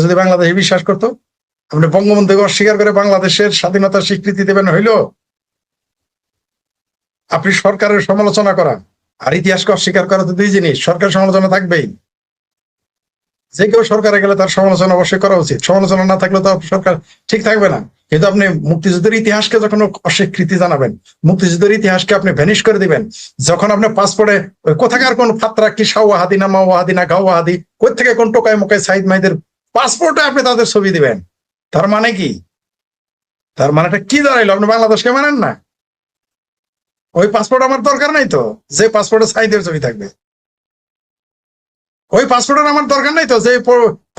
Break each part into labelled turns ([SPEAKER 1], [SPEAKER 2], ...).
[SPEAKER 1] যদি বাংলাদেশে বিশ্বাস করতো, আপনি বঙ্গবন্ধুকে অস্বীকার করে বাংলাদেশের স্বাধীনতার স্বীকৃতি দেবেন হইল? আপনি সরকারের সমালোচনা করা আর ইতিহাসকে অস্বীকার করা তো দুই জিনিস। সরকার সমালোচনা থাকবেই, যে কেউ সরকারে গেলে তার সমালোচনা অবশ্যই করা উচিত। সমালোচনা না থাকলে তো সরকার ঠিক থাকবে না। কিন্তু আপনি মুক্তিযুদ্ধের ইতিহাসকে যখন অস্বীকৃতি জানাবেন, মুক্তিযুদ্ধের ইতিহাসকে আপনি ভ্যানিশ করে দিবেন, যখন আপনি পাসপোর্টে কোথাকার কোন ফাত্রা কি শাওয়াহাদি না মাওয়াহাদি না গাওয়াহাদি কোথা থেকে কোন টোকায় মোকায় সাইদ মাইদের পাসপোর্টে আপনি তাদের ছবি দিবেন, তার মানে কি? তার মানেটা কি দাঁড়াইলো? আপনি বাংলাদেশকে মানেন না? ওই পাসপোর্ট আমার দরকার নাই তো, যে পাসপোর্টে সাইদের ছবি থাকবে। ওই পাসপোর্টের আমার দরকার নাই তো, যে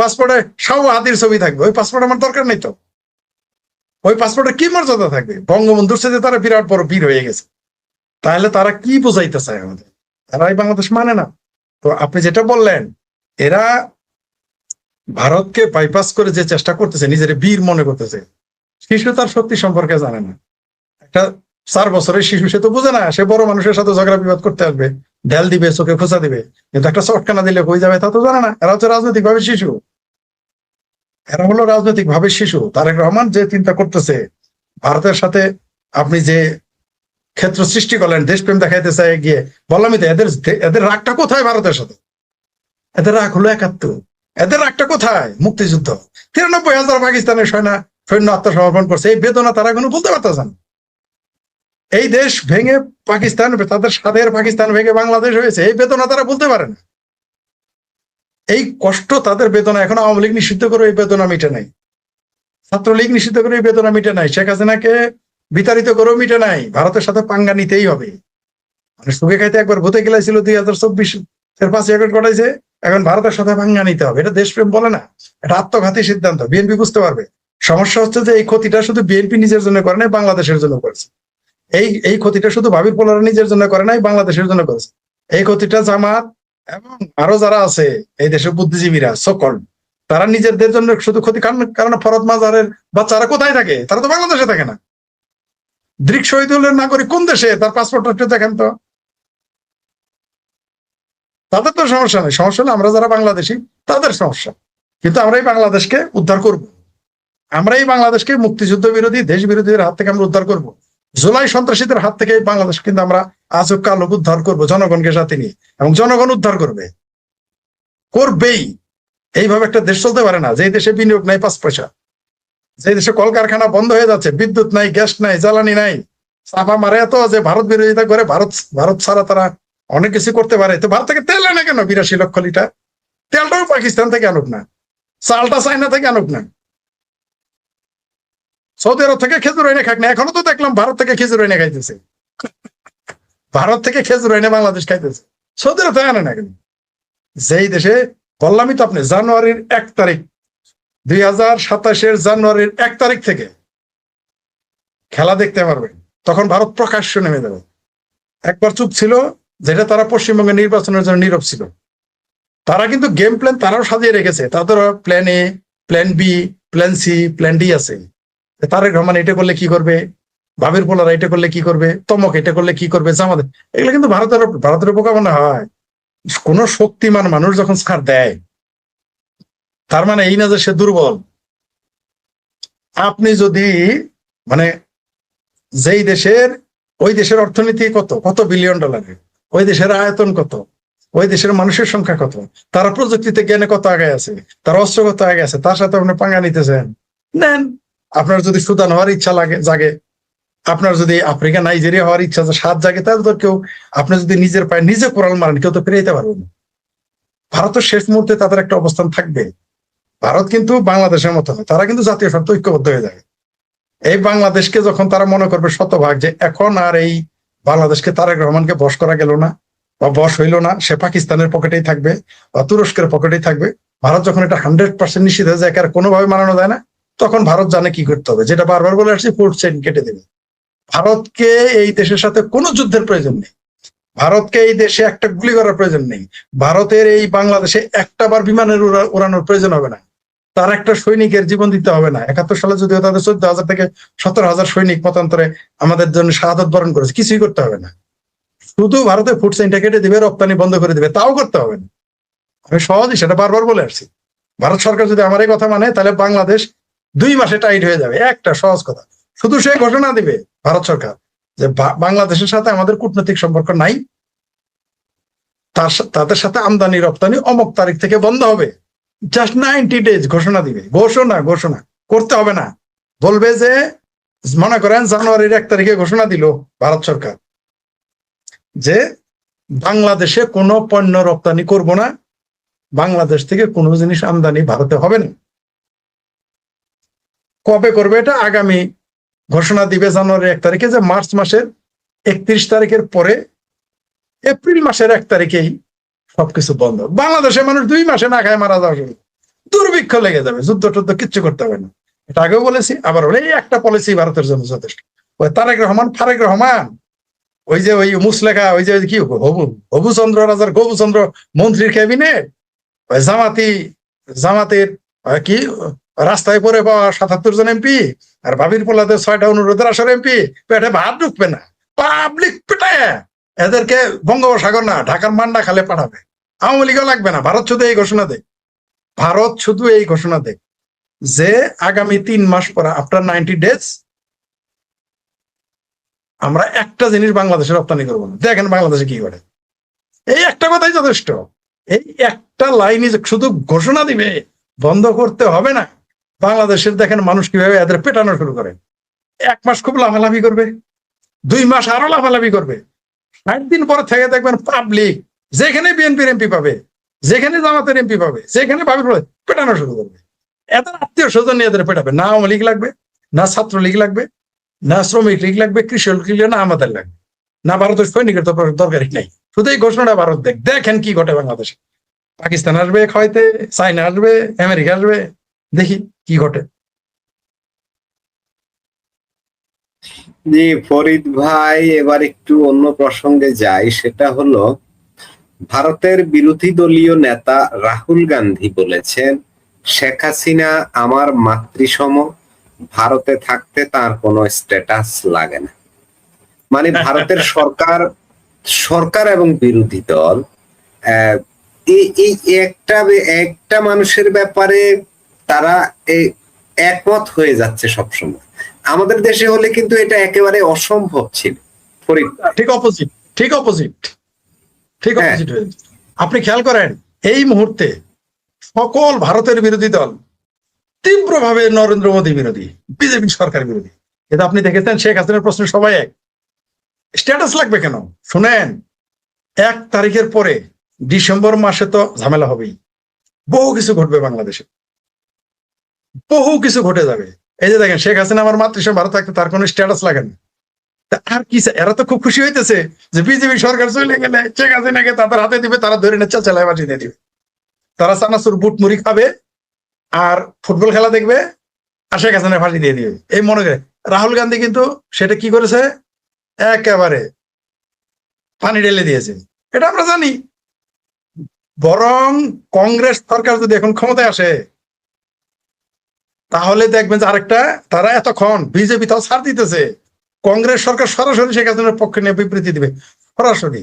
[SPEAKER 1] পাসপোর্টে শাওয়াহাদির ছবি থাকবে। ওই পাসপোর্ট আমার দরকার নাই তো। ওই পাসপোর্টে কি মর্যাদা থাকবে? বঙ্গবন্ধুর সাথে তারা বিরাট বড় বীর হয়ে গেছে। তাহলে তারা কি বোঝাইতে চায় আমাদের? তারা এই বাংলাদেশ মানে না। তো আপনি যেটা বললেন, এরা ভারতকে বাইপাস করে যে চেষ্টা করতেছে, নিজের বীর মনে করতেছে। শিশু তার শক্তি সম্পর্কে জানে না। একটা 4 বছরের শিশু, সে তো বুঝে না। সে বড় মানুষের সাথে ঝগড়া বিবাদ করতে আসবে, ঢেল দিবে, চোখে খোঁচা দিবে, কিন্তু একটা চটকানা দিলে হয়ে যাবে তা তো জানে না। এরা হচ্ছে রাজনৈতিক ভাবে শিশু। এরা হলো রাজনৈতিক ভাবে শিশু। তারেক রহমান যে চিন্তা করতেছে, ভারতের সাথে আপনি যে ক্ষেত্র সৃষ্টি করলেন, দেশপ্রেম দেখাইতে চাই গিয়ে, বললামই তো, এদের রাগটা কোথায় ভারতের সাথে? এদের রাগ হলো 71। এদের রাগটা কোথায়? মুক্তিযুদ্ধ। 93,000 পাকিস্তানের সৈন্য আত্মসমর্পণ করছে। এই বেদনা তারা এখনো বলতে পারতেছেন। এই দেশ ভেঙে পাকিস্তান, তাদের স্বাদের পাকিস্তান ভেঙে বাংলাদেশ হয়েছে, এই বেদনা তারা বলতে পারে না। এই কষ্ট, তাদের বেদনা এখন আওয়ামী লীগ নিষিদ্ধ করে এই বেদনা মিটে নাই, ছাত্রলীগ নিষিদ্ধ করে এই বেদনা মিটে নাই, শেখ হাসিনাকে বিতাড়িত করেও মিটে নাই। ভারতের সাথে পাঙ্গা নিতেই হবে। মানে সুখে খাইতে একবার ভূতে গেলাইছিল 2024-এর 5ই আগস্ট ঘটাইছে, এখন ভারতের সাথে পাঙ্গা নিতে হবে। এটা দেশপ্রেম বলে না, এটা আত্মঘাতী সিদ্ধান্ত। বিএনপি বুঝতে পারবে। সমস্যা হচ্ছে যে এই ক্ষতিটা শুধু বিএনপি নিজের জন্য করে নাই, বাংলাদেশের জন্য করেছে। এই ক্ষতিটা শুধু ভাবির পোলারা নিজের জন্য করে নাই, বাংলাদেশের জন্য করেছে। এই ক্ষতিটা জামাত এবং আরো যারা আছে এই দেশের বুদ্ধিজীবীরা সকল, তারা নিজেদের জন্য শুধু ক্ষতি। কারণ ফরদ মাজারের বাচ্চারা কোথায় থাকে? তারা তো বাংলাদেশে থাকে না। দৃক শহীদুলের নাগরিক কোন দেশে? তার পাসপোর্টটা দেখেন তো। তাদের তো সমস্যা নেই, সমস্যা হলে আমরা যারা বাংলাদেশি তাদের সমস্যা। কিন্তু আমরা এই বাংলাদেশকে উদ্ধার করব। আমরা এই বাংলাদেশকে মুক্তিযুদ্ধ বিরোধী, দেশ বিরোধীদের হাত থেকে আমরা উদ্ধার করব। জুলাই সন্ত্রাসীদের হাত থেকে এই বাংলাদেশ কিন্তু আমরা আজও কালো উদ্ধার করবো, জনগণকে সাথে নিয়ে। এবং জনগণ উদ্ধার করবেই। এইভাবে একটা দেশ চলতে পারে না যে দেশে বিনিয়োগ নাই 5 পয়সা, যে দেশে কলকারখানা বন্ধ হয়ে যাচ্ছে, বিদ্যুৎ নাই, গ্যাস নাই, জ্বালানি নাই। চাপা মারে এত যে ভারত বিরোধিতা করে। ভারত ছাড়া তারা অনেক কিছু করতে পারে। তো ভারত থেকে তেল আনে কেন 82 লক্ষ লিটার? তেলটাও পাকিস্তান থেকে আনুক না, চালটা চায়না থেকে আনুক না, সৌদি আরব থেকে খেজুর এনে খাক না। এখনো তো দেখলাম ভারত থেকে খেজুর এনে খাইতেছে। ভারত থেকে খেজুর এনে বাংলাদেশ খাইতেছে, সৌদি আরব থেকে আনে না কেন? যেই দেশে, বললামই তো আপনি, জানুয়ারির 1 তারিখ, 2027-এর জানুয়ারির 1 তারিখ থেকে খেলা দেখতে পারবেন। তখন ভারত প্রকাশ্য নেমে যাবে। একবার চুপ ছিল, যেটা তারা পশ্চিমবঙ্গের নির্বাচনের জন্য নীরব ছিল। তারা কিন্তু গেম প্ল্যান তারাও সাজিয়ে রেখেছে। তাদের plan A, plan B, plan C, plan D আছে। তারেক রহমান এটা করলে কি করবে, ভাবির পোলারা এটা করলে কি করবে, তমক এটা করলে কি করবে, জামাত, এগুলো কিন্তু ভারতের বোকা মনে হয়। কোন শক্তিমান মানুষ যখন ছাড় দেয়, তার মানে এই না যে সে দুর্বল। আপনি যদি মানে যেই দেশের, ওই দেশের অর্থনীতি কত বিলিয়ন ডলারের, ওই দেশের আয়তন কত, ওই দেশের মানুষের সংখ্যা কত, তারা প্রযুক্তিতে জ্ঞানে কত আগে আছে, তার অস্ত্র কত আগে আছে, তার সাথে আপনি পাঙ্গা নিতেছেন, নেন। আপনার যদি সুদান হওয়ার ইচ্ছা জাগে, আপনার যদি আফ্রিকা নাইজেরিয়া হওয়ার ইচ্ছা স্বাদ জাগে, তাহলে তো কেউ, আপনি যদি নিজের পায়ে নিজে কোরাল মারেন, কেউ তো ফিরে যেতে পারবে না। ভারতের শেষ মুহূর্তে তাদের একটা অবস্থান থাকবে। ভারত কিন্তু বাংলাদেশের মতো না, তারা কিন্তু জাতীয় স্বার্থে ঐক্যবদ্ধ হয়ে যাবে। এই বাংলাদেশকে যখন তারা মনে করবে শতভাগ যে এখন আর এই বাংলাদেশকে তারেক রহমানকে বশ করা গেল না বা বশ হইল না, সে পাকিস্তানের পকেটেই থাকবে বা তুরস্কের পকেটেই থাকবে। ভারত যখন এটা 100% নিশ্চিত হয়ে যায়, আর কোনোভাবে মানানো যায় না, তখন ভারত জানে কি করতে হবে। যেটা বারবার বলে আসছি, ফুড চেইন কেটে দেবে। ভারতকে এই দেশের সাথে কোনো যুদ্ধের প্রয়োজন নেই। ভারতকে এই দেশে একটা গুলি করার প্রয়োজন নেই। ভারতের এই বাংলাদেশে একটা বার বিমানের উড়ানোর প্রয়োজন হবে না। তার একটা সৈনিকের জীবন দিতে হবে না। 71 সালে যদিও তাদের 14,000 থেকে 17,000 সৈনিক মতান্তরে আমাদের জন্য শাহাদত বরণ করেছে, কিছুই করতে হবে না। শুধু ভারতের ফুড চেইনটা কেটে দিবে, রপ্তানি বন্ধ করে দিবে, তাও করতে হবে না। আমি সহজেই সেটা বারবার বলে আসছি। ভারত সরকার যদি আমার এই কথা মানে, তাহলে বাংলাদেশ 2 মাসে টাইট হয়ে যাবে। একটা সহজ কথা, শুধু সে ঘোষণা দিবে ভারত সরকার যে বাংলাদেশের সাথে আমাদের কূটনৈতিক সম্পর্ক নাই, তাদের সাথে আমদানি রপ্তানি অমুক তারিখ থেকে বন্ধ হবে। জাস্ট 90 ডেজ ঘোষণা দিবে। ঘোষণা করতে হবে না, বলবে যে মনে করেন জানুয়ারির 1 তারিখে ঘোষণা দিল ভারত সরকার যে বাংলাদেশে কোনো পণ্য রপ্তানি করব না, বাংলাদেশ থেকে কোনো জিনিস আমদানি ভারতে হবে না। কবে করবে এটা? আগামী ঘোষণা দিবে জানুয়ারির 1 তারিখে যে মার্চ মাসের 31 তারিখের পরে এপ্রিল মাসের 1 তারিখেই সবকিছু বন্ধ। বাংলাদেশের মানুষ 2 মাসে না খায় মারা যাওয়া শুরু, দুর্ভিক্ষ লেগে যাবে, যুদ্ধ টুদ্ধ কিচ্ছু করতে হবে না। এটা আগেও বলেছি, আবার এই একটা পলিসি ভারতের জন্য যথেষ্ট। ওই তারেক রহমান ফারেক রহমান, ওই যে ওই মুসলেখা, ওই যে কি হবুচন্দ্র রাজার গবুচন্দ্র মন্ত্রীর ক্যাবিনেট, ওই জামাতের কি রাস্তায় পরে পাওয়া 77 জন এমপি, আর ভাবির পোলাদের 6টা অনুরোধের আসর এমপি, পেটে ভাত ঢুকবে না, পাবলিক পেটায় এদেরকে বঙ্গোপসাগর না ঢাকার মান্ডা খালে পাঠাবে। আওয়ামী লীগও লাগবে না। ভারত শুধু এই ঘোষণা দেয় যে আগামী 3 মাস পরে আফটার 90 ডেজ আমরা একটা জিনিস বাংলাদেশে রপ্তানি করবো না। দেখেন বাংলাদেশে কি করে। এই একটা কথাই যথেষ্ট। এই একটা লাইনই শুধু ঘোষণা দিবে, বন্ধ করতে হবে না। বাংলাদেশের দেখেন মানুষ কিভাবে এদের পেটানো শুরু করে। 1 মাস খুব লাফালাফি করবে, 2 মাস আরো লাফালাফি করবে, 60 দিন পরে থেকে দেখবেন পাবলিক যেখানে বিএনপির এমপি পাবে, যেখানে জামাতের এমপি পাবে, যেখানে ভাবির পেটানো শুরু করবে। এদের আত্মীয় স্বজন নিয়ে এদের পেটাবে। না আওয়ামী লীগ লাগবে, না ছাত্র লীগ লাগবে, না শ্রমিক লীগ লাগবে, কৃষি লীগ না আমাদের লাগবে, না ভারতের সৈনিকের তো দরকারই নাই। শুধু এই ঘোষণাটা ভারত দেখেন কি ঘটে বাংলাদেশে। পাকিস্তান আসবে খাওয়াইতে, চায়না আসবে, আমেরিকা আসবে, দেখি কি ঘটে।
[SPEAKER 2] জি ফরিদ ভাই, এবার একটু অন্য প্রসঙ্গে যাই। সেটা হলো, ভারতের বিরোধী দলীয় নেতা রাহুল গান্ধী বলেছেন শেখ হাসিনা আমার মাতৃসম, ভারতে থাকতে তার কোনো স্ট্যাটাস লাগে না। মানে ভারতের সরকার এবং বিরোধী দল এই একটা মানুষের ব্যাপারে তারা একমত হয়ে যাচ্ছে সবসময়। আমাদের দেশে হলে কিন্তু এটা একেবারে অসম্ভব ছিল।
[SPEAKER 1] ঠিক অপোজিট আপনি খেয়াল করেন, এই মুহূর্তে সকল ভারতের বিরোধী দল তীব্রভাবে নরেন্দ্র মোদী বিরোধী, বিজেপি সরকার বিরোধী। কিন্তু আপনি দেখেছেন শেখ হাসিনার প্রশ্ন সবাই এক। স্ট্যাটাস লাগবে কেন? শুনেন, 1 তারিখের পরে ডিসেম্বর মাসে তো ঝামেলা হবেই, বহু কিছু ঘটবে বাংলাদেশে, বহু কিছু ঘটে যাবে। এই যে দেখেন শেখ হাসিনা আমার মাতৃসম, ভারত থাকতে তার কোনো স্ট্যাটাস লাগে না। আর কি, এরা তো খুব খুশি হইতেছে যে বিজেপি সরকার চলে গেলে শেখ হাসিনাকে তাদের হাতে দিবে, তারা ধরে নিচ্ছে চালায় বাঁচিয়ে দিয়ে দিবে, তারা চানাচুর বুট মুড়ি খাবে আর ফুটবল খেলা দেখবে আর শেখ হাসিনা ফাঁসি দিয়ে দিবে, এই মনে করে। রাহুল গান্ধী কিন্তু সেটা কি করেছে, একেবারে পানি ঢেলে দিয়েছে। এটা আমরা জানি। বরং কংগ্রেস সরকার যদি এখন ক্ষমতায় আসে, তাহলে দেখবেন যে আরেকটা, তারা এতক্ষণ বিজেপি তাও ছাড় দিতেছে, কংগ্রেস সরকার সরাসরি শেখ হাসিনার পক্ষে নিয়ে বিবৃতি দিবে সরাসরি।